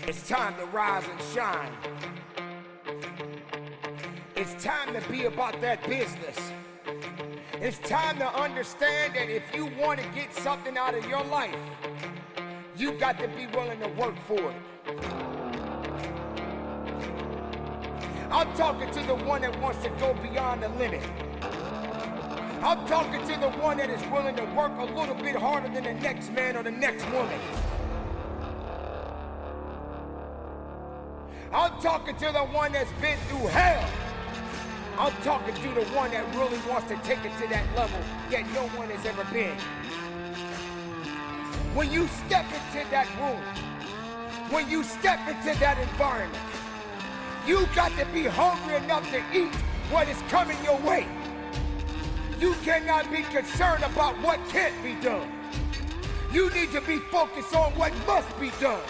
It's time to rise and shine. It's time to be about that business. It's time to understand that if you want to get something out of your life, you got to be willing to work for it. I'm talking to the one that wants to go beyond the limit. I'm talking to the one that is willing to work a little bit harder than the next man or the next woman. I'm talking to the one that's been through hell. I'm talking to the one that really wants to take it to that level that no one has ever been. When you step into that room, when you step into that environment, you got to be hungry enough to eat what is coming your way. You cannot be concerned about what can't be done. You need to be focused on what must be done.